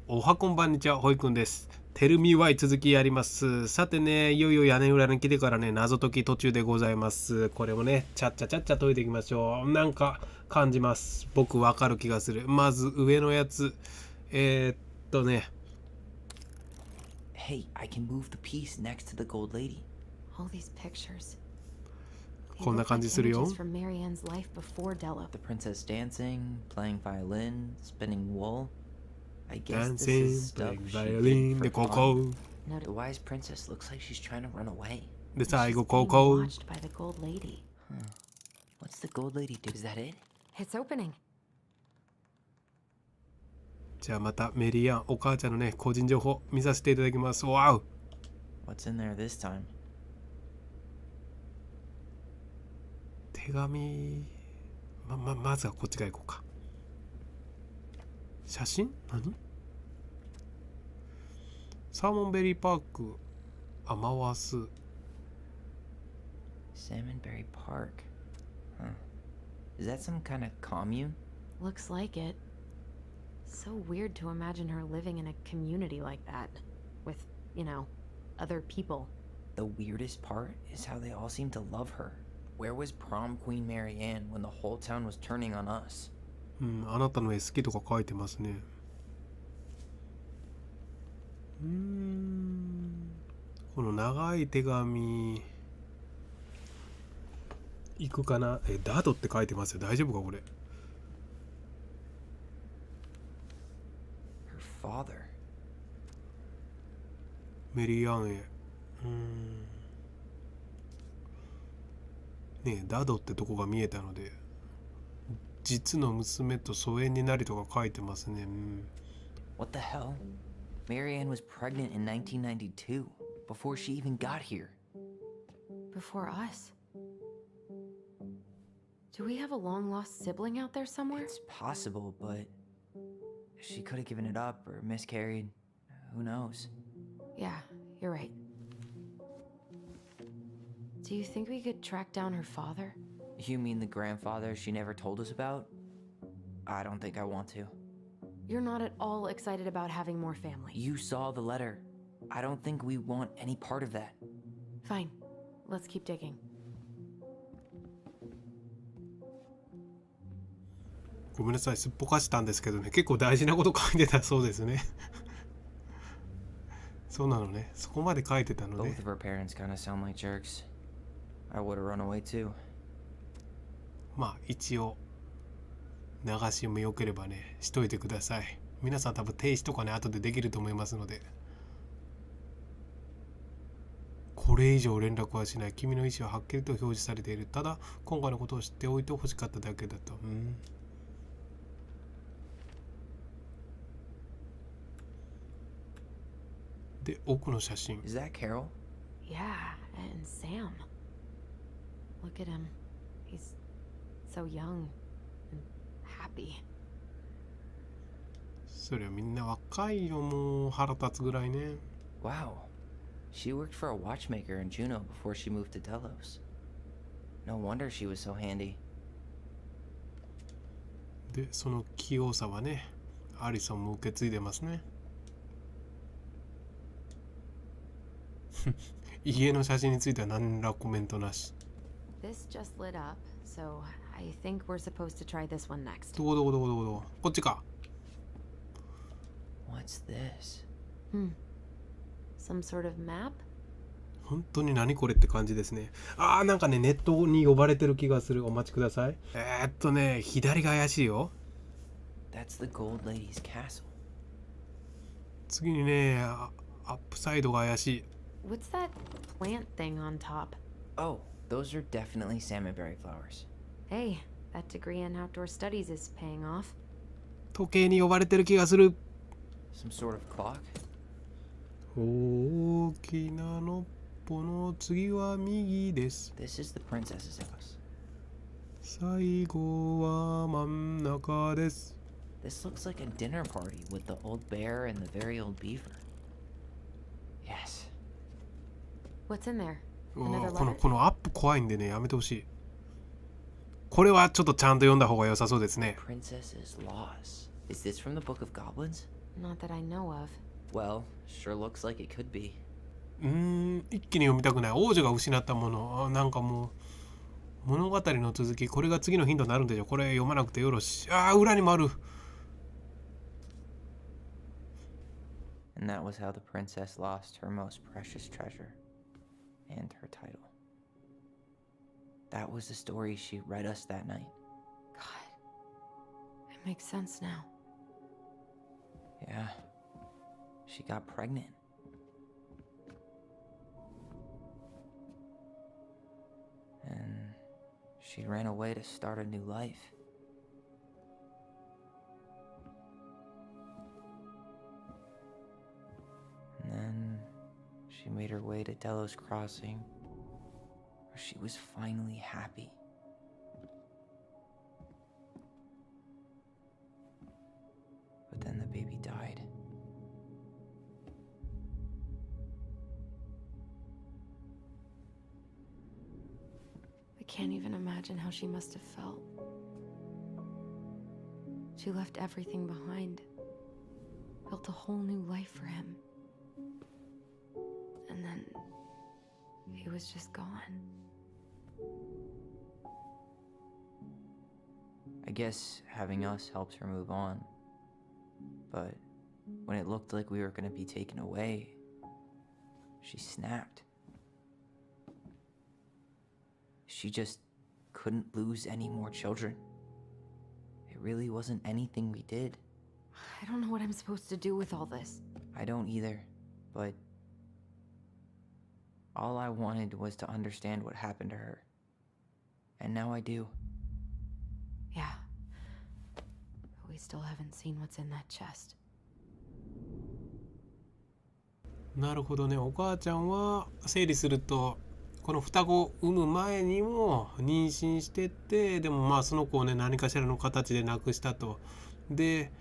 おはこんばんにちは、ほいくんです。テルミワイ続きやります。さてね、いよいよ屋根裏に来てからね、謎解き途中でございます。これをね、ちゃっちゃ解いていきましょう。なんか感じます。僕わかる気がする。まず上のやつ。ね。Hey, I can move the piece next to the gold lady. All these pictures. こんな感じするよ。 From Mary Ann's life before Della. The princess dancing, playing violin, spinning wool. I guess this Dancing, is stuff playing she violin, did で、 for ここ。 fun. The wise princess looks like she's trying to run away. で、最後、 She's こ being こ。 watched by the gold lady. What's the gold lady do? Is that it? It's opening. じゃあまたメリーアン、お母ちゃんのね、個人情報見させていただきます。わお。 What's in there this time? 手紙。まずはこっちから行こうか。写真？何？サーモンベリーパーク、アマワス。 Salmonberry Park. Huh. Is that some kind of commune? Looks like it. So weird to imagine her living in a community like that. With, other people. The weirdest part is how they all seem to love her. Where was prom queen Mary Ann when the whole town was turning on us? あなたの絵好きとか書いてますね。この長い手紙行くかな。ダドって書いてますよ。大丈夫かこれ。 Her father. メリーアンへ。ねえ、ダドってとこが見えたので、実の娘と疎遠になりとか書いてますね。What the hell? Mary Ann was pregnant in 1992, before she even got here. Before us. Do we have a long-lost sibling out there somewhere? It's possible, but she could have given it up or miscarried. Who knows? Yeah, you're right. Do you think we could track down her father? You mean the grandfather she never told us about? I don't think I want to. You're not at all excited about having more family. You saw the letter. I don't think we want any part of that. Fine. Let's keep digging. ごめんなさい、すっぽかしたんですけどね、結構大事なこと書いてたそうですね。そうなのね、そこまで書いてたので。 Both of her parents kind of sound like jerks. I would have run away too. まあ一応流し読みよければねしといてください。皆さん多分停止とかね後でできると思いますので。これ以上連絡はしない。君の意思ははっきりと表示されている。ただ今回のことを知っておいてほしかっただけだと。で、奥の写真。 Is that Carol? Yeah, and Sam. Look at him. He's so young and happy. それはみんな若いよ。もう腹立つぐらいね。 Wow. She worked for a watchmaker in Juneau before she moved to Delos. No wonder she was so handy. で、その器用さはねアリソンも受け継いでますね。家の写真については何らコメントなし。 This just lit up, so I think we're supposed to try this one next. どここっちか。 What's this? Some sort of map? 本当に何これって感じですね。なんかねネットに呼ばれてる気がする。お待ちください。左が怪しいよ。 That's the gold lady's castle. 次にねアップサイドが怪しい。 What's that plant thing on top? Oh, those are definitely salmonberry flowers. Hey, that degree in outdoor studies is paying off. 時計に呼ばれてる気がする。 Some sort of clock? 大きなのっぽの次は右です。 This is the princess's house. 最後は真ん中です。 This looks like a dinner party with the old bear and the very old beaver. Yes. What's in there? こ Another letter? のアップ怖いんでねやめてほしい。これはちょっとちゃんと読んだ方が良さそうですね。 Princess's loss. Is this from the Book of Goblins? Not that I know of. Well, sure looks like it could be. 一気に読みたくない。王女が失ったもの。なんかもう物語の続き、これが次のヒントになるんでしょ。これ読まなくてよろしい。裏にもある。And that was how the princess lost her most precious treasure and her title. That was the story she read us that night. God, it makes sense now. Yeah, she got pregnant. And she ran away to start a new life. And then she made her way to Delos Crossing, where she was finally happy. But then the baby died. I can't even imagine how she must have felt. She left everything behind, built a whole new life for him. And then he was just gone. I guess having us helped her move on. But when it looked like we were going to be taken away, she snapped. She just couldn't lose any more children. It really wasn't anything we did. I don't know what I'm supposed to do with all this. I don't either, but all I wanted was to understand what happened to her. And now I do. Yeah. But we still haven't seen what's in that chest. なるほどね。お母ちゃんは整理するとこの双子を産む前にも妊娠してて、でもまあその子をね何かしらの形で亡くしたと。で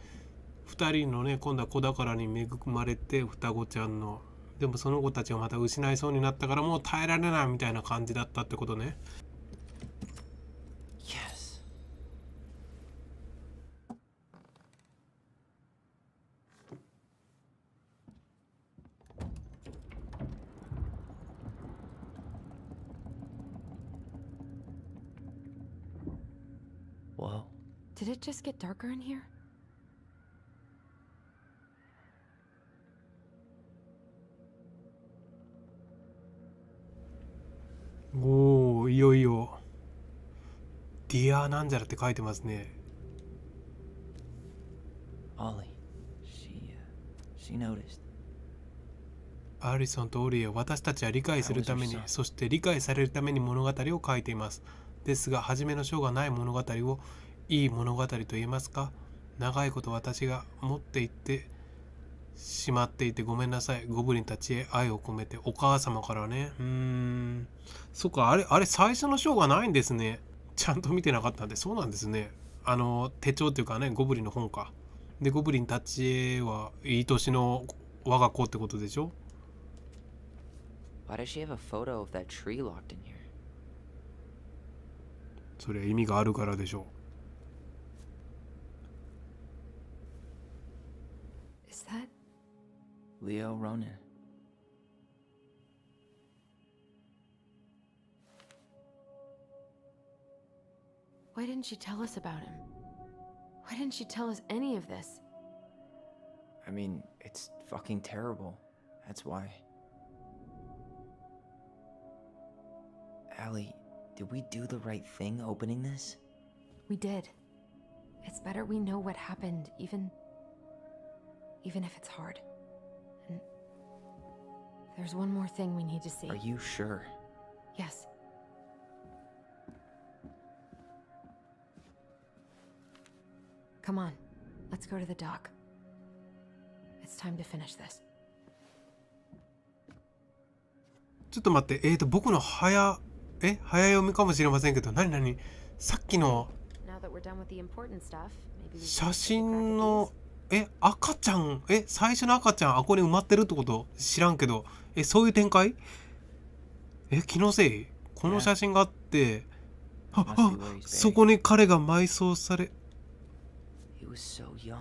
2人のね今度は子宝に恵まれて双子ちゃんの、でもその子たちをまた失いそうになったからもう耐えられないみたいな感じだったってことね。Yes. Whoa. Did it just get darker in here?おお、いよいよディアなんじゃらって書いてますね。Ollie. She noticed. アリソンとオリエは私たちは理解するために、そして理解されるために物語を書いています。ですが初めの章がない物語をいい物語と言えますか？長いこと私が持っていってしまっていてごめんなさい。ゴブリンたちへ愛を込めて。お母様からね。そっか、あれ最初の章がないんですね。ちゃんと見てなかったんで。そうなんですね。手帳っていうかね、ゴブリンの本か。でゴブリンたちへはいい年の我が子ってことでしょ。 Why does she have a photo of that tree locked in here? それ意味があるからでしょIs that Leo Ronan. Why didn't she tell us about him? Why didn't she tell us any of this? I mean, it's fucking terrible. That's why. Allie, did we do the right thing opening this? We did. It's better we know what happened, even if it's hard. And there's one more thing we need to see. Are you sure? Yes. Come on, let's go to the dock. It's time to finish this. ちょっと待って、僕の早読みかもしれませんけど、何さっきの Now that we're done with the important stuff, maybe we can 写真の赤ちゃん、最初の赤ちゃんあこに埋まってるってこと知らんけど、そういう展開？気のせい？この写真があって、そこに彼が埋葬され。He was so young.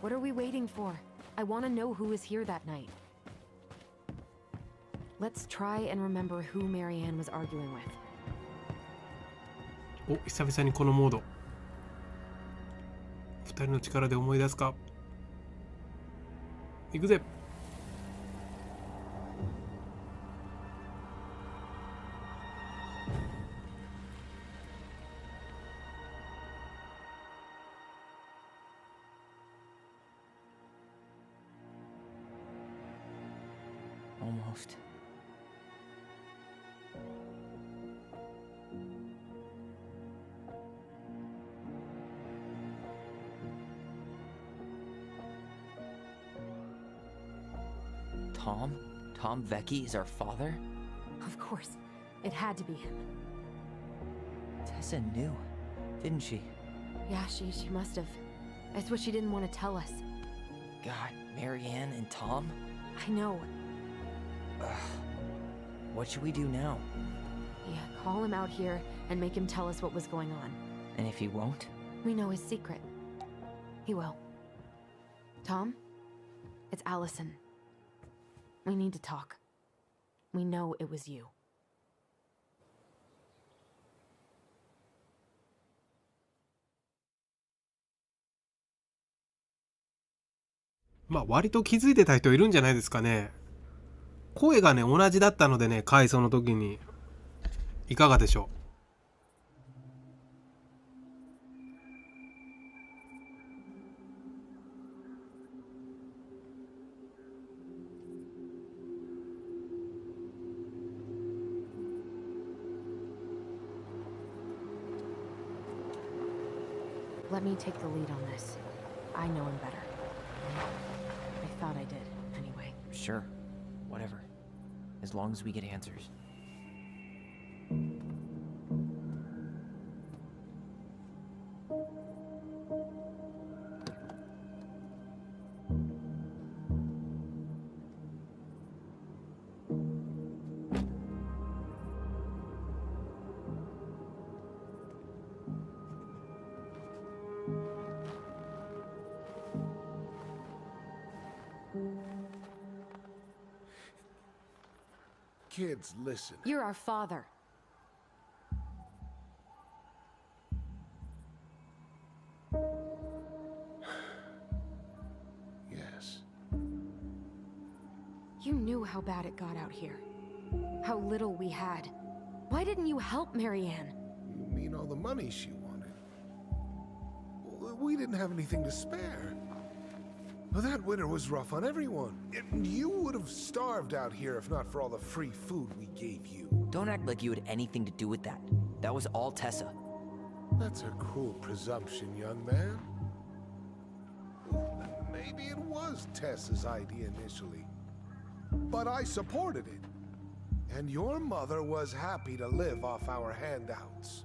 What are we waiting for? I want to know who was here that night. Let's try and remember who Marianne was arguing with. お、久々にこのモード。二人の力で思い出すか。行くぜ。Almost. Tom? Tom Vecchi is our father? Of course. It had to be him. Tessa knew, didn't she? Yeah, she must have. That's what she didn't want to tell us. God, Marianne and Tom? I know. What should we do now? Yeah, call him out here and make him tell us what was going on. And if he won't? We know his secret. He will. Tom? It's Allison. We need to talk. We know it was you. まあ割と気づいてた人いるんじゃないですかね。声がね同じだったのでね、回想の時にいかがでしょう。Let me take the lead on this. I know him better. I thought I did, anyway. Sure. Whatever. As long as we get answers. Kids, listen. You're our father. Yes. You knew how bad it got out here. How little we had. Why didn't you help Marianne? You mean all the money she wanted? We didn't have anything to spare. Well, that winter was rough on everyone. You would have starved out here if not for all the free food we gave you. Don't act like you had anything to do with that. That was all Tessa. That's a cruel presumption, young man. Maybe it was Tessa's idea initially. But I supported it. And your mother was happy to live off our handouts.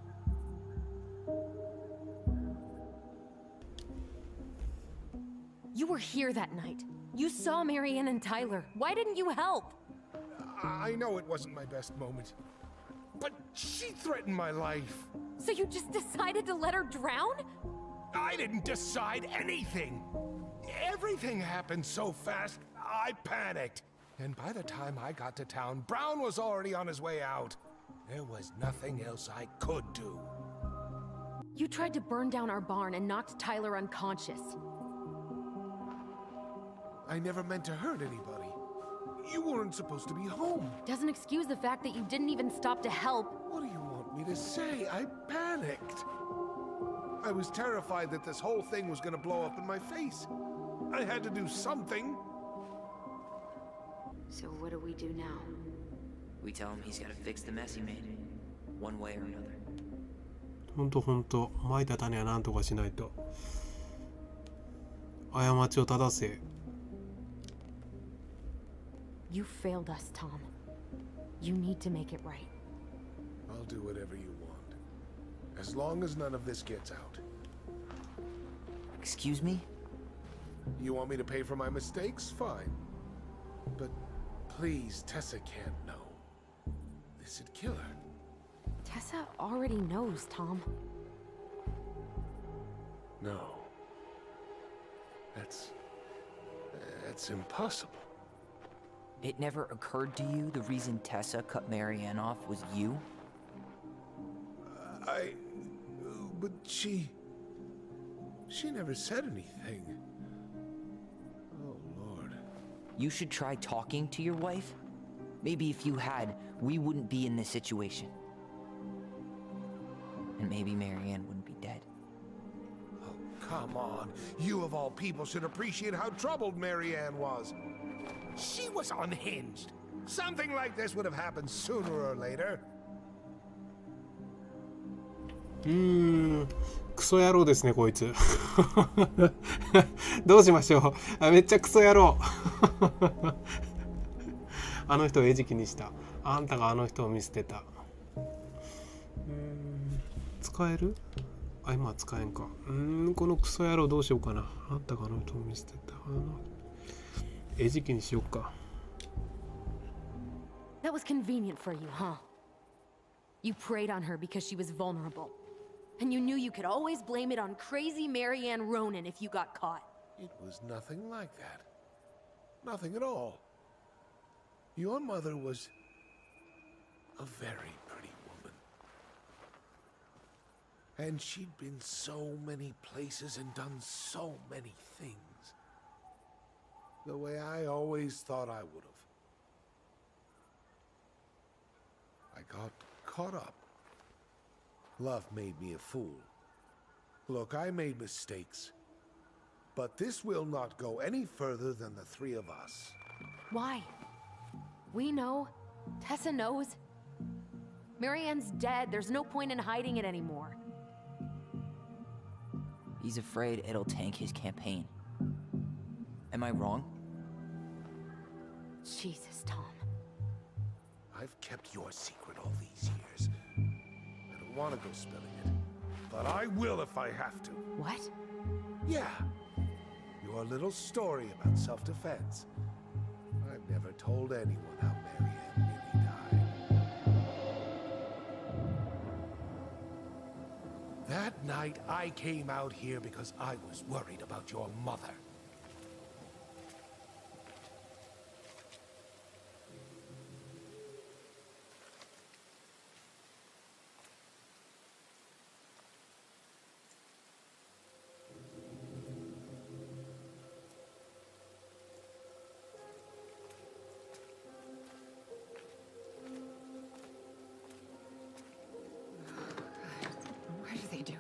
You were here that night. You saw Marianne and Tyler. Why didn't you help? I know it wasn't my best moment. But she threatened my life. So you just decided to let her drown? I didn't decide anything. Everything happened so fast, I panicked. And by the time I got to town, Brown was already on his way out. There was nothing else I could do. You tried to burn down our barn and knocked Tyler unconscious. I never meant to hurt anybody. You weren't supposed to be home. Doesn't excuse the fact that you didn't even stop to help. What do you want me to say? I panicked. I was terrified that this whole thing was gonna blow up in my face. I had to do something. So what do we do now? We tell him he's gotta fix the mess he made. One way or another. ほんと蒔いた種は何とかしないと。過ちを正せ。You failed us, Tom. You need to make it right. I'll do whatever you want. As long as none of this gets out. Excuse me? You want me to pay for my mistakes? Fine. But please, Tessa can't know. This'd kill her. Tessa already knows, Tom. No. That's impossible. It never occurred to you the reason Tessa cut Marianne off was you? But she never said anything. Oh, Lord. You should try talking to your wife. Maybe if you had, we wouldn't be in this situation. And maybe Marianne wouldn't be dead. Oh, come on. You of all people should appreciate how troubled Marianne was. She was unhinged. Something like this would have happened sooner or later. クソ野郎ですねこいつ。どうしましょう。めっちゃクソ野郎。あの人を餌食にした。あんたがあの人を見捨てた。使える？今は使えんか。このクソ野郎どうしようかな。あんたがあの人を見捨てた。餌食にしようか。That was convenient for you, huh? You preyed on her because she was vulnerable. And you knew you could always blame it on crazy Marianne Ronan if you got caught. It was nothing like that. Nothing at all. Your mother was a very pretty woman. And she'd been so many places and done so many things. The way I always thought I would have. I got caught up. Love made me a fool. Look, I made mistakes. But this will not go any further than the three of us. Why? We know. Tessa knows. Marianne's dead. There's no point in hiding it anymore. He's afraid it'll tank his campaign. Am I wrong? Jesus, Tom. I've kept your secret all these years. I don't want to go spilling it, but I will if I have to. What? Yeah. Your little story about self-defense. I've never told anyone how Marianne really died. That night, I came out here because I was worried about your mother. Why do they do it?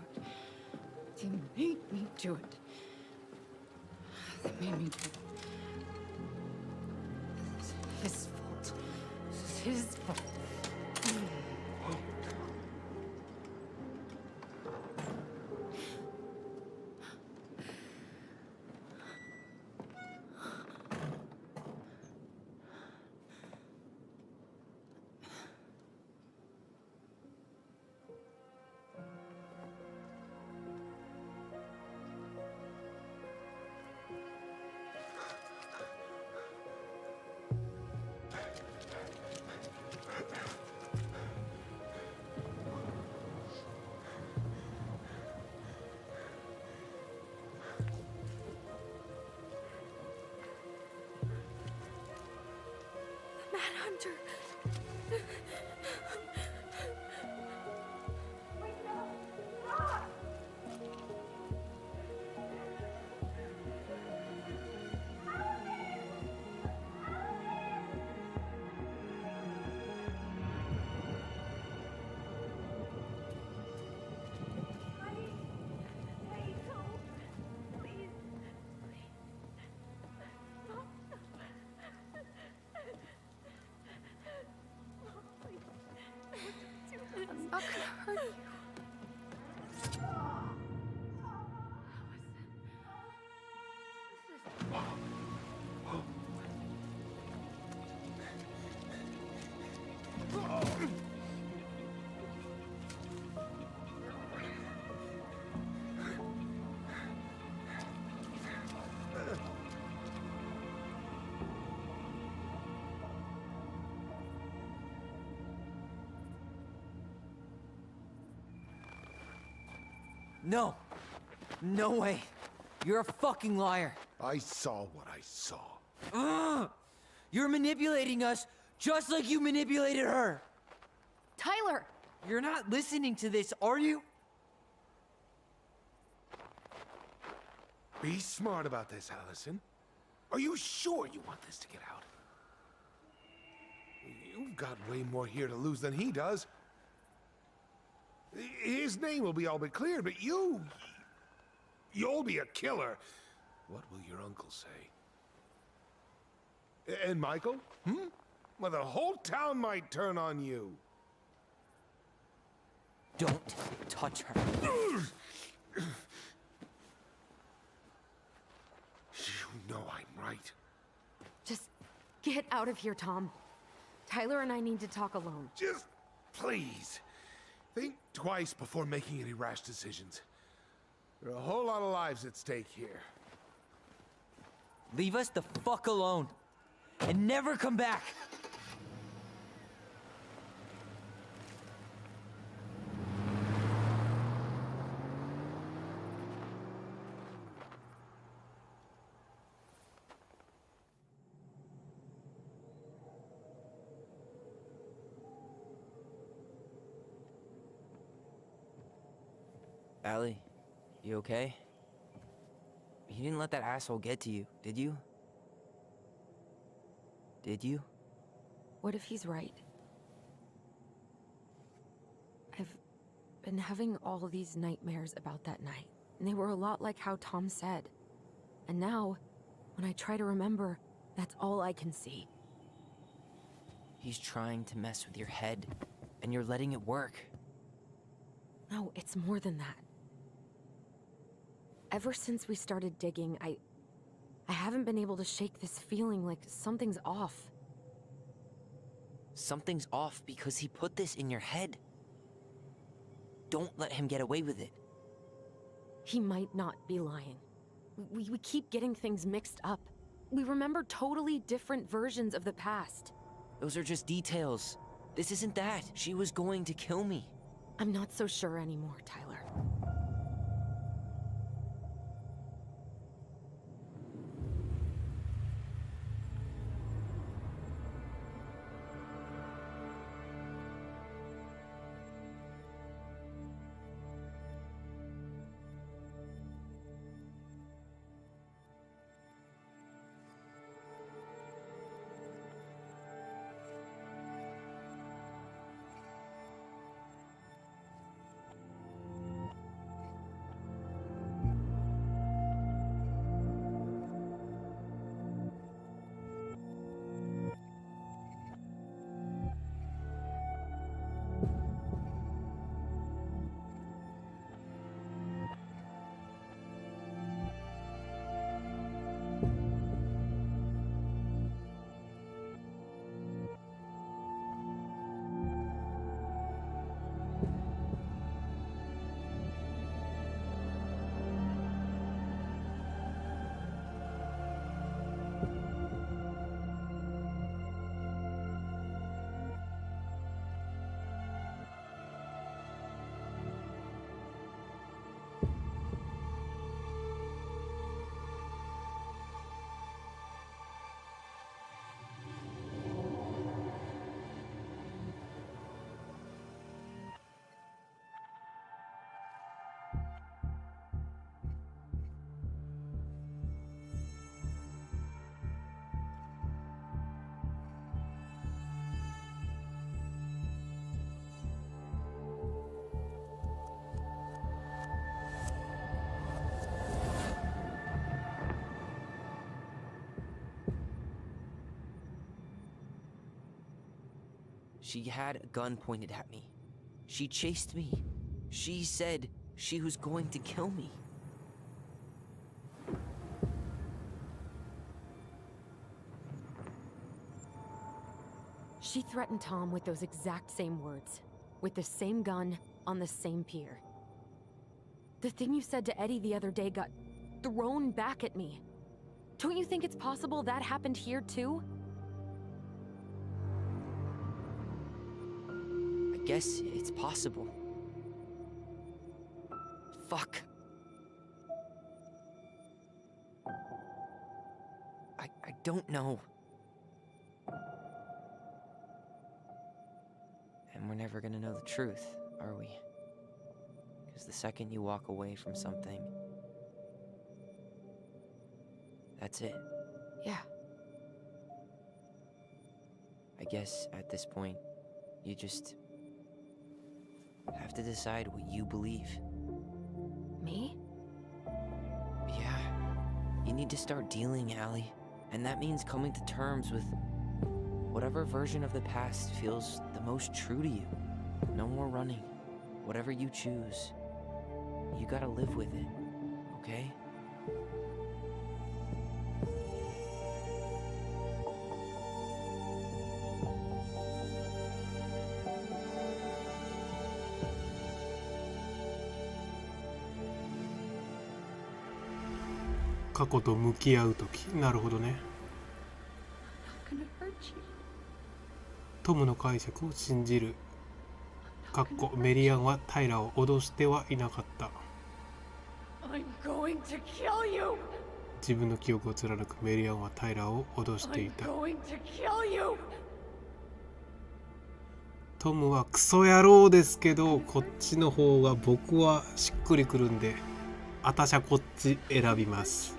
They made me do it. They made me do it. It's his fault. It's his fault. Hunter. I'm not gonna hurt you. No! No way! You're a fucking liar. I saw what I saw. Ugh! You're manipulating us just like you manipulated her. Tyler! You're not listening to this, are you? Be smart about this, Allison. Are you sure you want this to get out? You've got way more here to lose than he does. His name will be all but cleared, but you'll be a killer. What will your uncle say? And Michael? Well, the whole town might turn on you. Don't touch her. You know I'm right. Just get out of here, Tom. Tyler and I need to talk alone. Just please, think twice before making any rash decisions. There are a whole lot of lives at stake here. Leave us the fuck alone. And never come back. Allie, you okay? You didn't let that asshole get to you, did you? Did you? What if he's right? I've been having all these nightmares about that night, and they were a lot like how Tom said. And now, when I try to remember, that's all I can see. He's trying to mess with your head, and you're letting it work. No, it's more than that. Ever since we started digging, I haven't been able to shake this feeling like something's off. Something's off because he put this in your head. Don't let him get away with it. He might not be lying. We keep getting things mixed up. We remember totally different versions of the past. Those are just details. This isn't that. She was going to kill me. I'm not so sure anymore, Tyler. She had a gun pointed at me. She chased me. She said she was going to kill me. She threatened Tom with those exact same words, with the same gun, on the same pier. The thing you said to Eddie the other day got thrown back at me. Don't you think it's possible that happened here too? I guess it's possible. Fuck. don't know. And we're never gonna know the truth, are we? Because the second you walk away from something, that's it. Yeah. I guess at this point, you just have to decide what you believe. Me? Yeah. You need to start dealing, Allie. And that means coming to terms with whatever version of the past feels the most true to you. No more running. Whatever you choose, you gotta live with it, okay?「過去と向き合うとき」なるほどね。 I'm not gonna hurt you. トムの解釈を信じる。メリアンはタイラを脅してはいなかった。 I'm going to kill you. 自分の記憶を貫くメリアンはタイラを脅していた。 I'm going to kill you. トムはクソ野郎ですけど、こっちの方が僕はしっくりくるんで、あたしゃこっち選びます。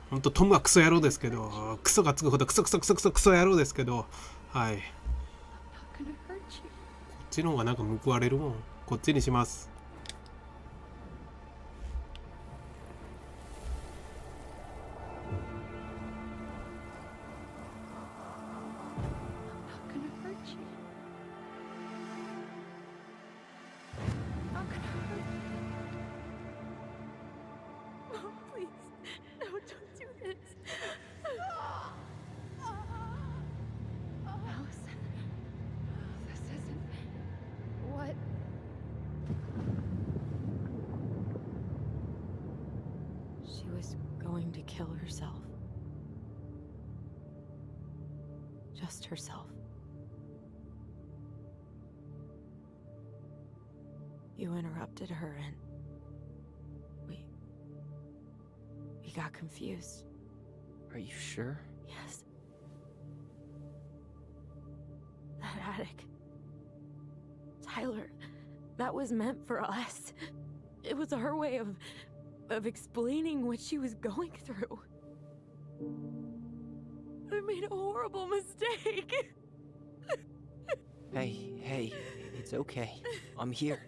ほんとトムはクソ野郎ですけど、クソがつくほどクソ野郎ですけど、はい。こっちの方がなんか報われるもん。こっちにします。She was going to kill herself. Just herself. You interrupted her and we got confused. Are you sure? Yes. That attic. Tyler, that was meant for us. It was her way of explaining what she was going through. I made a horrible mistake. Hey, it's okay. I'm here.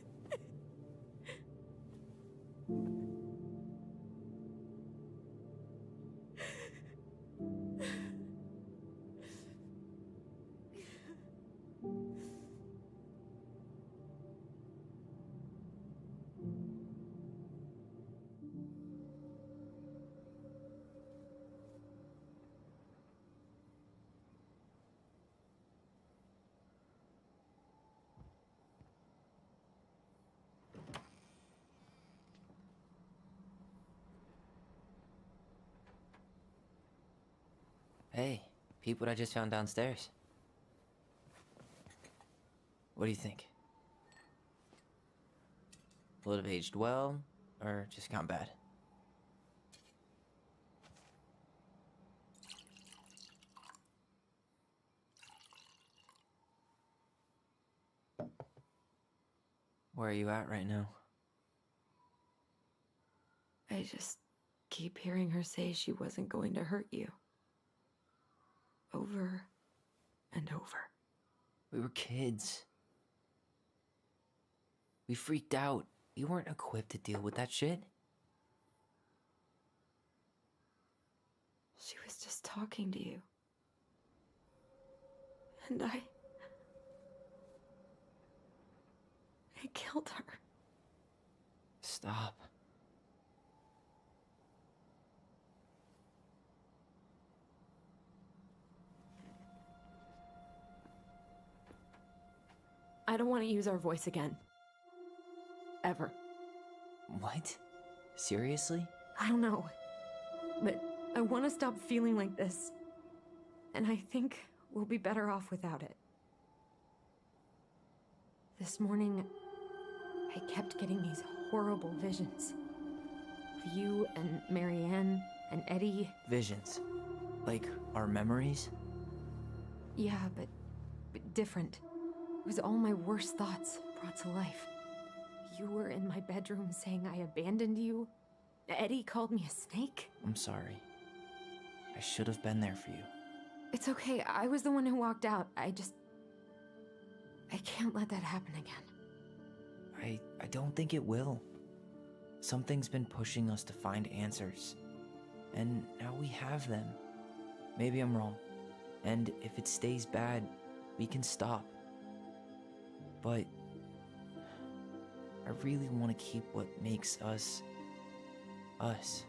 Hey, peep what I just found downstairs. What do you think? Will it have aged well, or just gone bad? Where are you at right now? I just keep hearing her say she wasn't going to hurt you. Over and over. We were kids. We freaked out. You weren't equipped to deal with that shit. She was just talking to you. And I killed her. Stop. I don't want to use our voice again. Ever. What? Seriously? I don't know. But I want to stop feeling like this. And I think we'll be better off without it. This morning, I kept getting these horrible visions. You and Marianne and Eddie. Visions. Like our memories? Yeah, but different. It was all my worst thoughts brought to life. You were in my bedroom saying I abandoned you. Eddie called me a snake. I'm sorry. I should have been there for you. It's okay, I was the one who walked out. I can't let that happen again. I don't think it will. Something's been pushing us to find answers. And now we have them. Maybe I'm wrong. And if it stays bad, we can stop. But I really want to keep what makes us, us.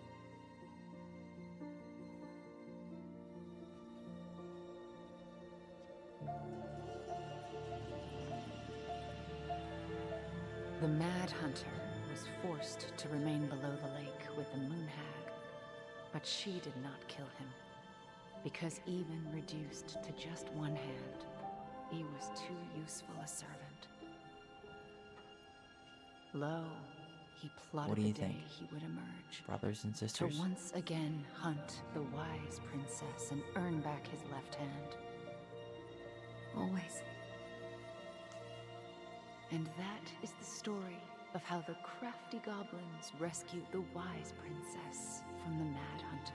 The Mad Hunter was forced to remain below the lake with the Moon Hag, but she did not kill him, because even reduced to just one hand, he was too useful a servant. Lo, he plotted What do the you day think? he would emerge, Brothers and to sisters? once again hunt the wise princess and earn back his left hand. Always. And that is the story of how the crafty goblins rescued the wise princess from the Mad Hunter.